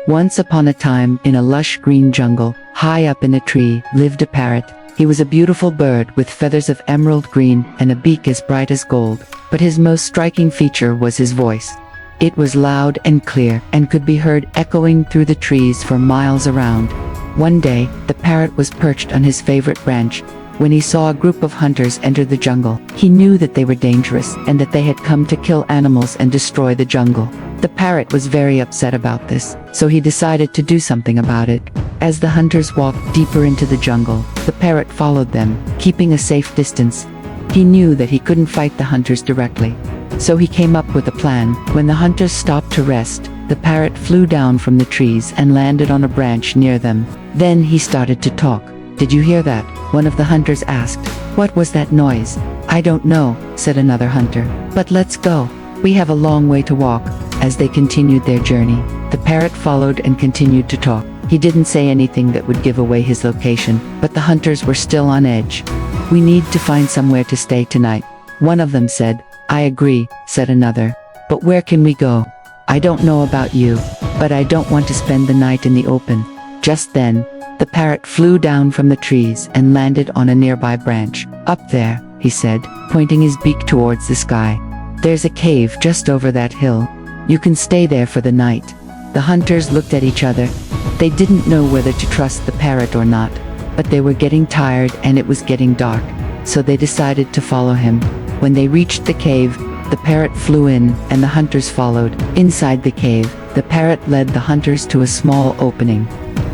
Once upon a time, in a lush green jungle, high up in a tree, lived a parrot. He was a beautiful bird with feathers of emerald green and a beak as bright as gold, but his most striking feature was his voice. It was loud and clear and could be heard echoing through the trees for miles around. One day, the parrot was perched on his favorite branch. When he saw a group of hunters enter the jungle, he knew that they were dangerous and that they had come to kill animals and destroy the jungle. The parrot was very upset about this, so he decided to do something about it. As the hunters walked deeper into the jungle, the parrot followed them, keeping a safe distance. He knew that he couldn't fight the hunters directly, so he came up with a plan. When the hunters stopped to rest, the parrot flew down from the trees and landed on a branch near them. Then he started to talk. "Did you hear that?" one of the hunters asked. "What was that noise?" "I don't know," said another hunter. "But let's go. We have a long way to walk." As they continued their journey, the parrot followed and continued to talk. He didn't say anything that would give away his location, but the hunters were still on edge. "We need to find somewhere to stay tonight," one of them said. "I agree," said another. "But where can we go?" "I don't know about you, but I don't want to spend the night in the open." Just then, the parrot flew down from the trees and landed on a nearby branch. "Up there," he said, pointing his beak towards the sky. "There's a cave just over that hill. You can stay there for the night." The hunters looked at each other. They didn't know whether to trust the parrot or not, but they were getting tired and it was getting dark, so they decided to follow him. When they reached the cave, the parrot flew in and the hunters followed. Inside the cave, the parrot led the hunters to a small opening.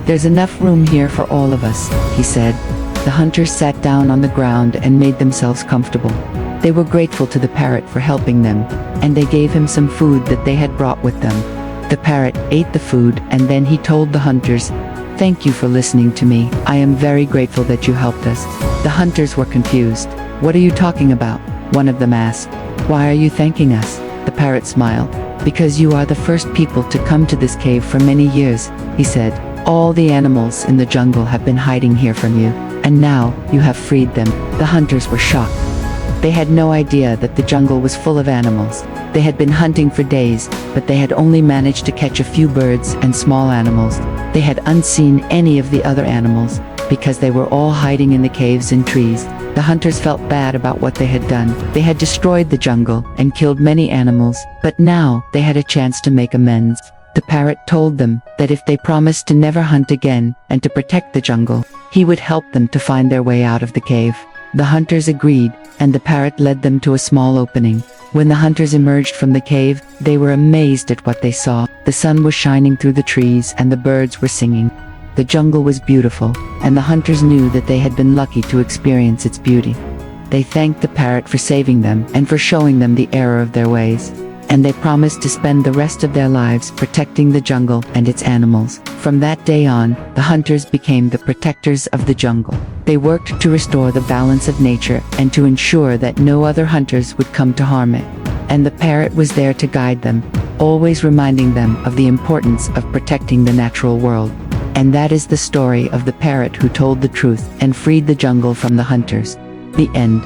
"There's enough room here for all of us," he said. The hunters sat down on the ground and made themselves comfortable. They were grateful to the parrot for helping them, and they gave him some food that they had brought with them. The parrot ate the food and then he told the hunters, "Thank you for listening to me. I am very grateful that you helped us." The hunters were confused. "What are you talking about?" one of them asked. "Why are you thanking us?" The parrot smiled. "Because you are the first people to come to this cave for many years," he said. "All the animals in the jungle have been hiding here from you, and now you have freed them." The hunters were shocked. They had no idea that the jungle was full of animals. They had been hunting for days, but they had only managed to catch a few birds and small animals. They had unseen any of the other animals, because they were all hiding in the caves and trees. The hunters felt bad about what they had done. They had destroyed the jungle and killed many animals, but now they had a chance to make amends. The parrot told them that if they promised to never hunt again and to protect the jungle, he would help them to find their way out of the cave. The hunters agreed, and the parrot led them to a small opening. When the hunters emerged from the cave, they were amazed at what they saw. The sun was shining through the trees and the birds were singing. The jungle was beautiful, and the hunters knew that they had been lucky to experience its beauty. They thanked the parrot for saving them and for showing them the error of their ways. And they promised to spend the rest of their lives protecting the jungle and its animals. From that day on, the hunters became the protectors of the jungle. They worked to restore the balance of nature and to ensure that no other hunters would come to harm it. And the parrot was there to guide them, always reminding them of the importance of protecting the natural world. And that is the story of the parrot who told the truth and freed the jungle from the hunters. The end.